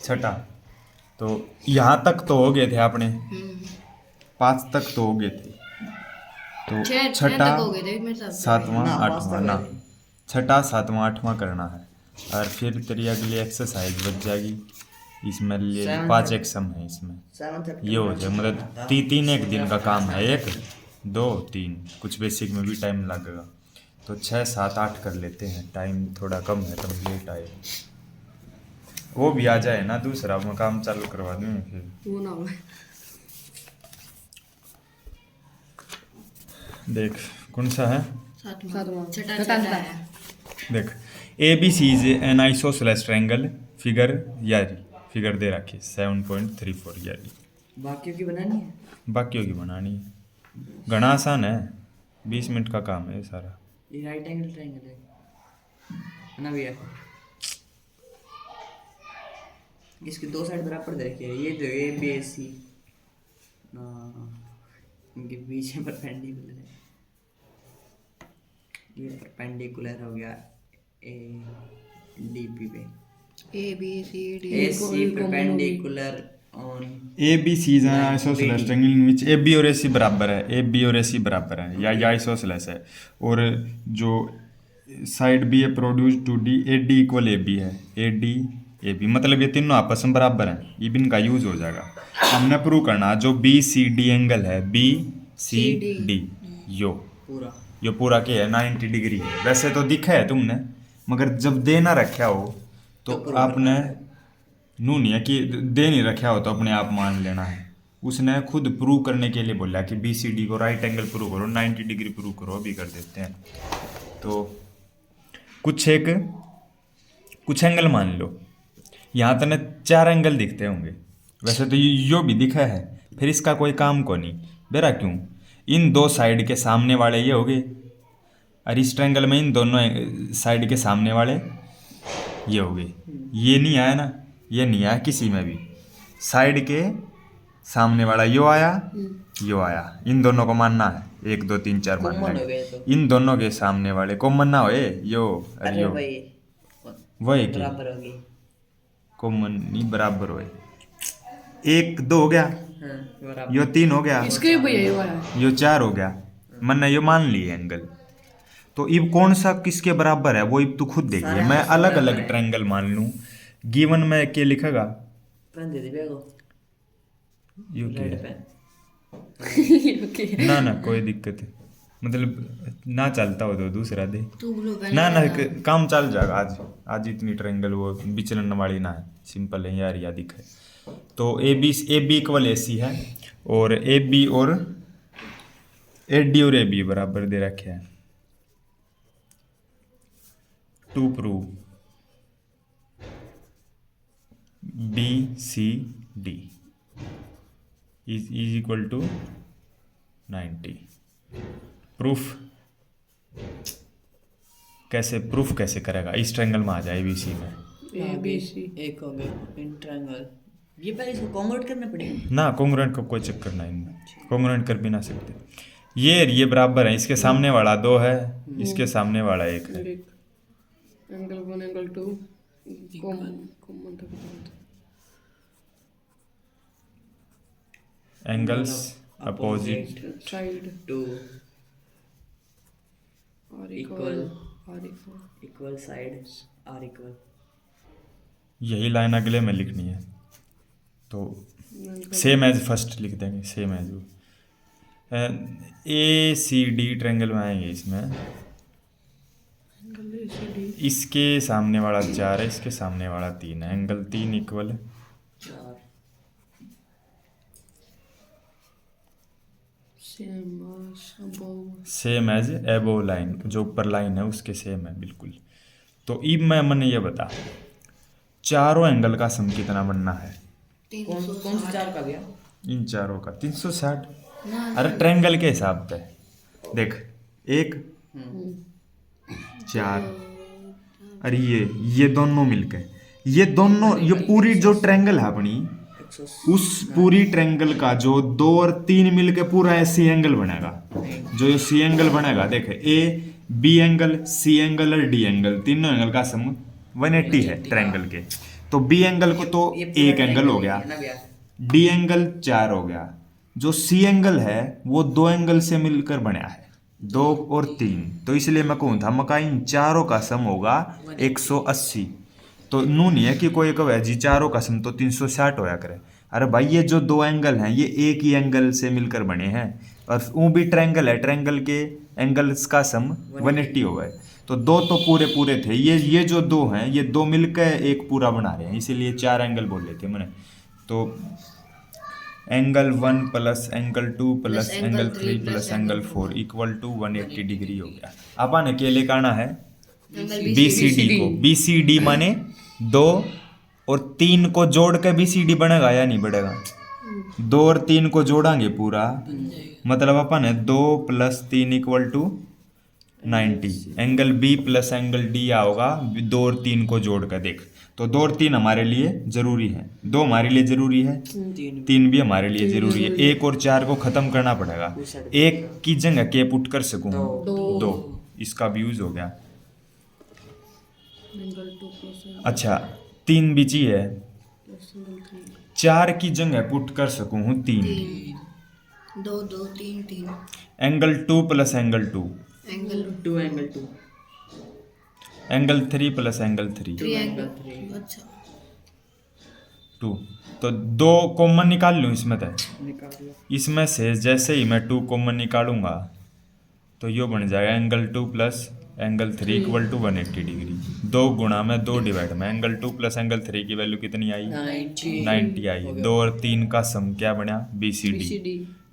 छठा। तो यहाँ तक तो हो गए थे आपने, 5 तक तो हो गए थे। तो छह छठा तक हो गए थे मेरे साथ। सातवां ना, 5 आठवां तक ना, गए। छठा सातवां आठवां करना है। और फिर तेरी अगली एक्सरसाइज बच जाएगी। इसमें लिए 5 एक्सम है इसमें। 7th ये हो जाए मतलब तीन एक दिन का काम है, 1 2 3, कुछ बेसिक में भी टाइम लगेगा। तो 6 7 8 कर लेते हैं, टाइम थोड़ा कम है, कंप्लीट आए। वो भी आ जाए ना, दूसरा मैं काम चालू करवा दूँ फिर। वो ना हो। देख कौन सा है, सातवां छठा छठा है। देख A B C is an isosceles triangle figure यारी, फिगर दे रखी 7.34 यारी। बाकियों की बनानी है। बाकियों की बनानी है, घना आसान है, 20 मिनट का काम है ये सारा। ये राइट एंगल ट्रायंगल है ना भैया। इसकी 2 साइड बराबर दे रखी है। ये जो ए बी सी इनके बीच में परपेंडिकुलर है। ये परपेंडिकुलर हो गया ए डी पी पे। A B C D A C perpendicular on A B C is an isosceles triangle in which A B और ए सी बराबर है, ए बी और ए सी बराबर है, या आइसोसेलेस है। और जो साइड बी है produce to D, A D equal A B है, ए डी ए बी, मतलब ये तीनों आपस में बराबर हैं। ये भी इनका यूज हो जाएगा। हमने प्रूव करना जो बी सी डी एंगल है, बी सी डी, यो पूरा यो पूरा क्या है 90 डिग्री है। वैसे तो दिखा है तुमने, मगर जब दे ना रखा हो तो आपने नू नहीं है कि दे नहीं रखा हो तो अपने आप मान लेना है। उसने खुद प्रूव करने के लिए बोला कि बी सी डी को राइट एंगल प्रूव करो, 90 डिग्री प्रूव करो, अभी कर देते हैं। तो कुछ एंगल मान लो, यहाँ तने 4 एंगल दिखते होंगे। वैसे तो यो भी दिखा है, फिर इसका कोई काम को नहीं बेरा क्यों। इन 2 साइड के सामने वाले ये हो गए, और इस ट्रायंगल में इन दोनों साइड के सामने वाले ये हो गए। ये नहीं आया ना, ये नहीं आया किसी में भी। साइड के सामने वाला यो आया, यो आया, इन दोनों को मानना है, 1 2 3 4 मानना कॉमन हो है। गए तो इन दोनों के सामने वाले कॉमन ना होए, यो और अरे यो भाई वही के बराबर होगी। कॉमन नहीं बराबर होए। 1 2 हो गया, हाँ बराबर। यो 3 हो गया, इसके भी यही हुआ है। यो 4 हो गया, मैंने यो मान लिए एंगल। तो इब कौन सा किसके बराबर है वो इब तू खुद देखिए। सारे मैं आपस में अलग बराबर अलग है। ट्रायंगल मान लूँ, गिवन में क्या लिखेगा, पेन दे दे भैया को। यू क्या रेड है? पेन। ना ना कोई दिक्कत है, मतलब ना चलता हो तो दूसरा दे। तू ब्लू पेन ना ना काम चल जाएगा आज। आज इतनी ट्रायंगल वो विचलन वाली ना है, सिंपल है यार, या दिखे। तो ए बी इक्वल ए सी है, और ए बी और ए डी और ए बी बराबर दे रखे हैं। To prove B C D is equal to 90। Proof कैसे, प्रूफ कैसे करेगा, इस ट्रायंगल में आ जाए ABC में ए बी सी। एक हो गया इन ट्रायंगल। ये पहले इसको कन्वर्ट करना पड़ेगा ना, कॉन्ग्रुएंट का कोई चक्कर नहीं इनमें, कॉन्ग्रुएंट कर भी ना सकते। ये बराबर है, इसके सामने वाला 2 है, इसके सामने वाला 1 है। एंगल 1 एंगल 2 कॉमन था। एंगल्स अपोजिट साइड टू और इक्वल और equal. Equal side are equal. यही लाइन अगले में लिखनी है, तो सेम एज फर्स्ट लिख देंगे, सेम एज वो ए सी डी ट्रायंगल में आएंगे। इसमें एंगल ए सी डी इसके सामने वाला 4 है, इसके सामने वाला 3 है, एंगल 3 इक्वल 4 सेम एज एबो लाइन, जो ऊपर लाइन है उसके सेम है बिल्कुल। तो इब मैंने ये बता, चारों एंगल का सम कितना बनना है, कौन कौन सा 4 का गया। इन चारों का 360। अरे ट्रायंगल के हिसाब पे देख, 1 4, अरे ये दोनों मिलके, ये दोनों, ये पूरी जो ट्रायंगल है अपनी, उस पूरी ट्रायंगल का जो 2 और 3 मिलके पूरा सी एंगल बनेगा। जो ये सी एंगल बनेगा देखे, A B angle, C angle और डी एंगल, तीनों एंगल का सम 180 है ट्रायंगल के। तो बी एंगल को तो ये पूरा एक एंगल हो triangle गया, है ना भैया? डी एंगल 4 हो गया, जो सी एंगल है वो 2 एंगल से मिलकर बना है, 2 और 3, तो इसलिए मैं कहूँ था मका इन चारों का सम होगा 180। तो नू नहीं है कि कोई कहे जी चारों का सम तो 360 होया करे। अरे भाई ये जो 2 एंगल हैं ये एक ही एंगल से मिलकर बने हैं, और वो भी ट्रायंगल है, ट्रायंगल के एंगल्स का सम 180 हो गए। तो 2 तो पूरे पूरे थे, ये जो 2 हैं ये 2 मिलकर एक पूरा बना रहे हैं, इसीलिए 4 एंगल बोल लेते हैं मैंने। तो angle 1 plus angle 2 plus angle 3 plus angle 4 equal to 180 degree हो गया। अपन अकेले करना है BCD को, BCD माने 2 और 3 को जोड़ के BCD बनेगा या नहीं बनेगा? 2 और 3 को जोड़ांगे पूरा, मतलब अपन है 2 plus 3 equal to 90। Angle B plus angle D या होगा 2 और 3 को जोड़ कर देख, तो 2 और 3 हमारे लिए जरूरी है, 2 हमारे लिए जरूरी है, 3 भी हमारे लिए जरूरी है। 1 और 4 को खत्म करना पड़ेगा, 1 की जगह के पुट कर सकूँ 2, इसका भी यूज हो गया। एंगल 2 प्लस अच्छा 3 भी चाहिए, एंगल 3 4 की जगह पुट कर सकूँ 3, 2 2 3 3 angle 2 plus angle 2, angle 2 angle 2 angle 3 plus angle 3, 3 angle angle 3 अच्छा 2। तो 2 कॉमन निकाल लूँ इसमें, तो निकाल लो। इसमें से जैसे ही मैं 2 कॉमन निकालूंगा तो यो बन जाएगा angle 2 plus angle 3 equal to 180 degree. 2 गुणा में 2 डिवाइड में एंगल 2 प्लस एंगल 3 की वैल्यू कितनी आई? 90 आई। 2 और 3 का सम क्या बना? BCD। BCD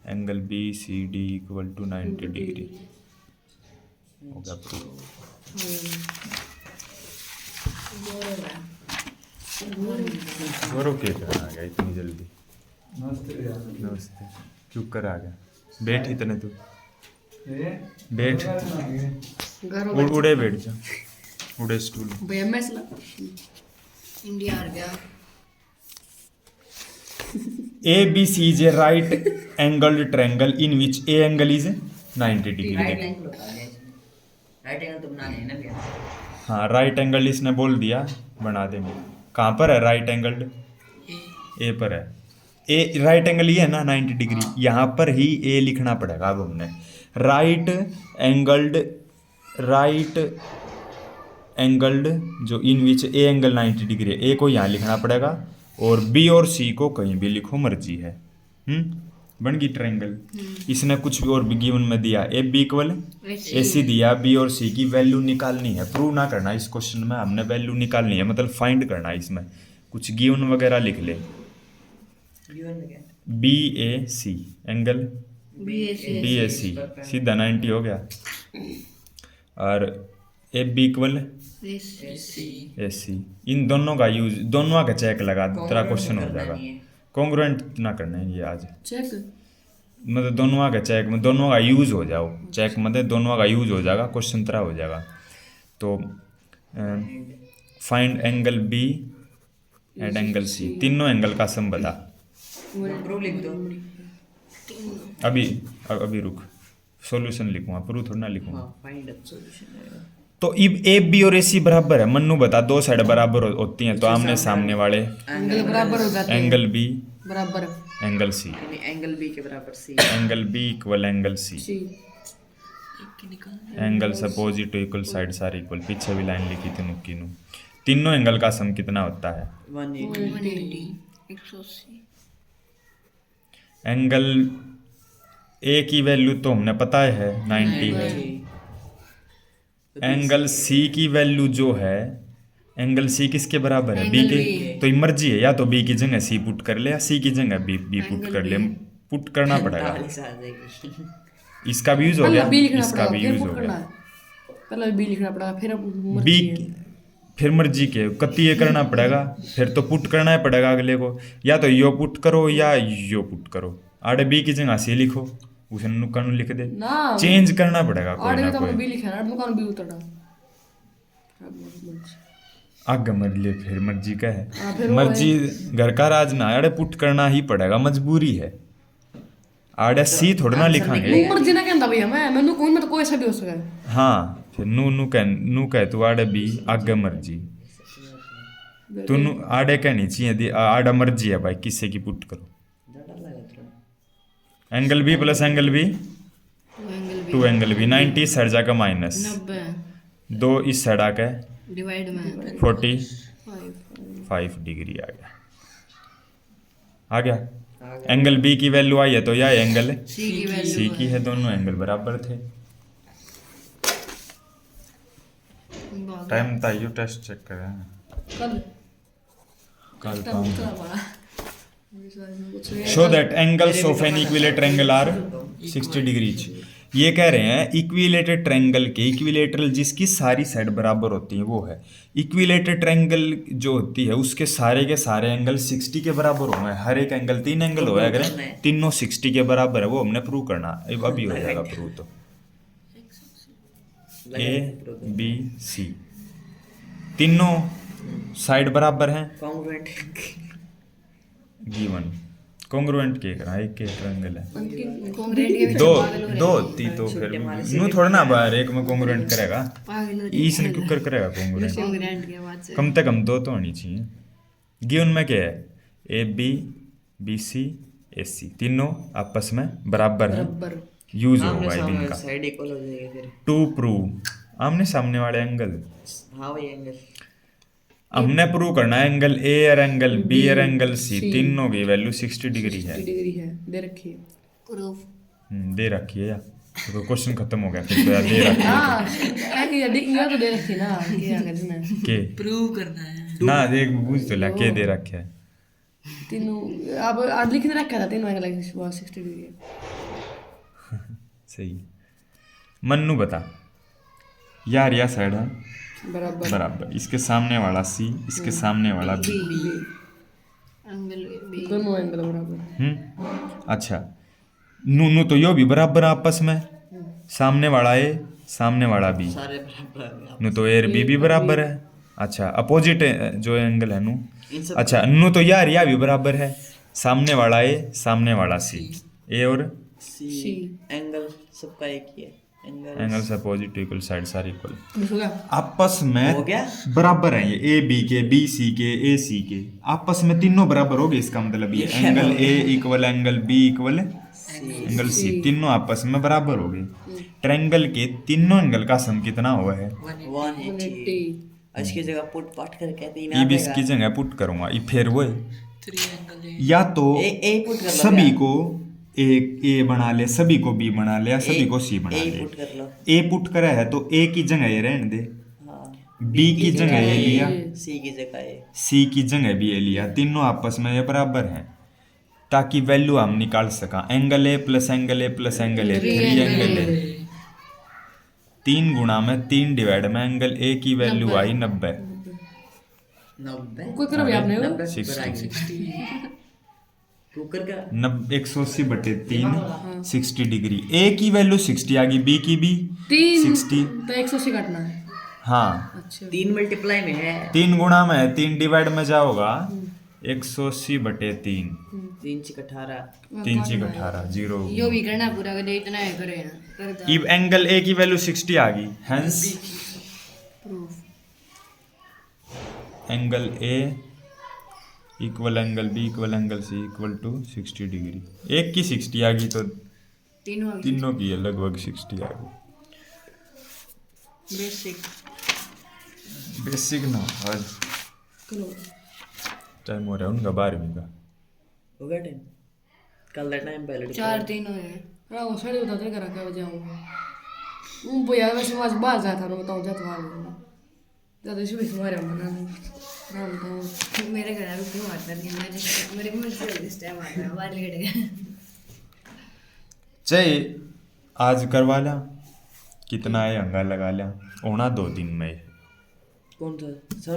angle BCD equal to 90 degree हो गया प्रूफ। गौरव क्या कर आ गया इतनी जल्दी? नमस्ते। क्यों कर आ गया? बैठ इतने तू बैठ, घर उड़े बैठ जा, उड़े स्टूल। भैया मैसला इंडिया हार गया ABC is a right angled triangle in which A angle is 90 degree। Right angle होता है इसमें, राइट एंगल तो बना लेना भैया। हाँ राइट एंगल इसने बोल दिया, बना देंगे। कहाँ पर है राइट एंगल्ड? ए पर है। ए राइट एंगल ये है ना 90 डिग्री, यहाँ पर ही ए लिखना पड़ेगा। अब हमने राइट एंगल्ड जो इन विच ए एंगल 90 डिग्री है, ए को यहाँ लिखना पड़ेगा, और बी और सी को कहीं भी लिखो, मर्जी है। बन गई ट्रायंगल। इसने कुछ भी और भी गिवन में दिया, ए बी इक्वल AC दिया, बी और सी की वैल्यू निकालनी है, प्रूव ना करना। इस क्वेश्चन में हमने वैल्यू निकालनी है, मतलब फाइंड करना है। इसमें कुछ गिवन वगैरह लिख ले। BAC एंगल BAC सीधा 90 हो गया, और AB इक्वल AC। इन दोनों का यूज, दोनों का चेक लगा तेरा क्वेश्चन हो जाएगा। कॉन्ग्रुएंट ना करना है ये आज, चेक मतलब दोनों का चेक में दोनों का यूज हो जाओ, चेक मतलब दोनों का यूज हो जाएगा, क्वेश्चन तेरा हो जाएगा। तो find angle B and angle C, तीनों एंगल का सम बता। प्रूफ लिख दो। अभी रुक, सॉल्यूशन लिखूंगा, प्रूफ थोड़ा ना लिखूंगा। हाँ फाइंड सॉल्यूशन। तो इब AB और AC बराबर है, मन्नू बता, 2 साइड बराबर होती हैं तो आमने सामने वाले एंगल बराबर हो जाते हैं। एंगल B बराबर एंगल C, यानी एंगल B के बराबर C। Angle B equal angle C, C angle opposite to equal side सारे इक्वल। पीछे भी लाइन लिखी थी नुक्की नु। तीनों एंगल का सम कितना होता है? 180। 180 एंगल A की वैल्यू तो हमने पता है 90 है। एंगल C की वैल्यू जो है, एंगल C किसके बराबर है? B के। तो ये मर्जी है, या तो B की जगह C पुट कर ले, या C की जगह B पुट कर ले, पुट करना पड़ेगा। 45 आ जाएगी। इसका भी यूज हो पहले गया, बी लिखना इसका भी पड़ेगा, यूज फिर हो पुट करना गया। है। पहले बी लिखना पड़ेगा, फिर अब B मर्जी है। फिर मर्जी के कति ये करना पड़ेगा, फिर तो पुट करना ही पड़ेगा अगले को, या तो यो पुट करो या यो पुट करो। आड़े B की जगह C लिखो, उसे नुक्का नु लिख दे, ना चेंज करना पड़ेगा कोई आड़े ना तो कोई। बी लिखा है, दुकान बी उतरा। आगे मर ले, फिर मर्जी का हाँ, है, फिर वो मर्जी घर का राज ना, अरे पुट करना ही पड़ेगा, मजबूरी है। आड़े C थोड़ा ना लिखांगे। मर्जी ना कहता भैया, मैं कोई में तो कोई सा भी हो सका है। हाँ फिर नू कह तू आड़े B आगे मर्जी। तुम आड़े कहनी चाहिए आड़ा मर्जी है भाई किससे की पुट करो। ज़्यादा लगा थोड़ा। Angle B plus angle B two angle B 2 angle B 90 इस साइड जाकर माइनस 90 2 इस साइड आकर डिवाइड में 45 डिग्री आ गया। आ गया आ गया। एंगल बी की वैल्यू आई है तो यह एंगल सी की वैल्यू सी की है, दोनों एंगल बराबर थे। टाइम ताइयो टेस्ट चेक करें कल कल तो उतना बड़ा कुछ show that angles of an equilateral angle are 60 degrees. ये कह रहे हैं इक्विलेटर ट्रायंगल के इक्विलेटरल जिसकी सारी साइड बराबर होती है वो है इक्विलेटर ट्रायंगल जो होती है उसके सारे एंगल 60 के बराबर हुए हैं। हर एक एंगल 3 एंगल होया करें तीनों 60 के बराबर है, वो हमने प्रूव करना है। अभी हो जाएगा प्रूव तो ए बी सी तीनों साइड बराबर हैं कॉन्ग्रुएंट गिवन कॉन्ग्रुएंट के करा एक के ट्रायंगल है कॉन्ग्रेट के दो दो होती तो फिर नू थोड़ा ना बाहर एक में कॉन्ग्रुएंट करेगा पागल हो इसने क्यों करेगा कॉन्ग्रुएंट कॉन्ग्रेट के बाद से कम से कम दो तो होनी चाहिए। गिवन में क्या है ए बी बी सी ए सी तीनों आपस में बराबर हैं बराबर यूज आमने होगा सामने इनका साइड इक्वल हो जाएगी फिर। टू प्रूव आमने सामने वाले एंगल हाँ वही एंगल हमने प्रूव करना है एंगल ए और एंगल बी और एंगल सी तीनों की वैल्यू 60 डिग्री है। डिग्री है दे रखी है। प्रूफ दे रखी है यार तो क्वेश्चन खत्म हो गया फिर तो यार दे रखी है हाँ ये तो दे रखी है ना क्या कर इसमें के प्रूव करना है ना देख बुझ तो ला के दे रखे है तीनों अब आज लिख के रखा था तीनों एंगल 60 डिग्री है। सही। मन्नू बता यार यह साइड है बराबर बराबर इसके सामने वाला सी इसके सामने वाला बी एंगल बी दोनों एंगल बराबर है। अच्छा नू नू तो यो भी बराबर है आपस में सामने वाला ए सामने वाला बी सारे बराबर आ गए। नू तो ए और बी भी बराबर है। अच्छा अपोजिट जो एंगल है नू इन सब अच्छा नू तो यार या भी बराबर है सामने वाला ए सामने वाला सी ए और सी एंगल सबका एक ही है angle angles opposite equal side सारे इक्वल बस हो गया। आपस में हो गया? बराबर हैं ये ए बी के बी सी के ए सी के आपस में तीनों बराबर हो गए इसका मतलब ये angle A equal angle B equal angle C तीनों आपस में बराबर हो गए। ट्रायंगल के तीनों एंगल का सम कितना हुआ है 180 इसकी जगह पुट पाट करके तीन ये आ भी इसकी जाएगा। जगह पुट करूंगा ये फिर वो या तो ए पुट कर लो सभी क्या? को ए बना ले सभी को बी बना ले या सभी को सी बना ए ले। पुट कर लो ए पुट करा है तो ए की जगह ये रहने दे हाँ बी की जगह ये लिया सी की जगह ए सी की जगह भी ये लिया तीनों आपस में ये बराबर हैं ताकि वैल्यू हम निकाल सका angle A plus angle A plus angle A 3 angle A 3 गुणा में 3 डिवाइड में एंगल ए की वैल्यू आई 90 90 कोई करो भी आपने वो 90 60 कुकर का 180 बटे 3 60 डिग्री ए की वैल्यू 60 आ गई बी की भी 60 तो 180 काटना है। हाँ अच्छा 3 मल्टीप्लाई में है 3 गुणा में 3 डिवाइड में जाओगा 180 बटे 3 3 6 18 3 6 18 जीरो यो भी करना पूरा कर दे इतना है करे कर दो इब एंगल ए की वैल्यू 60 आ गई hence proof angle A equal angle B equal angle C equal to 60 degree एक की 60 आ गई तो तीनों तीनों की है लगभग 60 आ गई। बेसिक बेसिक ना आज करो टाइम हो रहा है उनका 12वीं का हो गया टाइम कल का टाइम पहले 4 तीनों है राव साढ़े बताते करा क्या बजे आऊंगा वो यार वैसे आज बाहर जाता था बताओ जाता था ज्यादा से भी हमारे मना राम बताओ मेरे घर में क्यों आता है मेरे मुंह से इस टाइम आ रहा बाहर लेट गया चाहे आज करवा लिया कितना है अंगा लगा लिया होना 2 दिन में कौन सा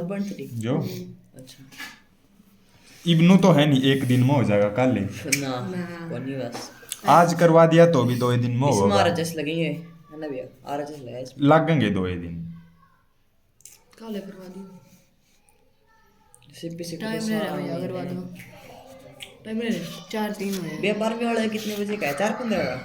7.3 जो अच्छा इब्नू तो है नहीं एक दिन में हो जाएगा कल ना कौन नहीं बस आज करवा दिया तो भी 2 दिन में इसमें होगा आरएचएस लगेंगे है ना भैया आरएचएस लगा इसमें लगेंगे 2 दिन काले करवा दी सीपी टाइम ले रहा भैया करवा दो टाइम ले 4 तीनों है भैया 12वीं वाला कितने बजे का है 4:15 का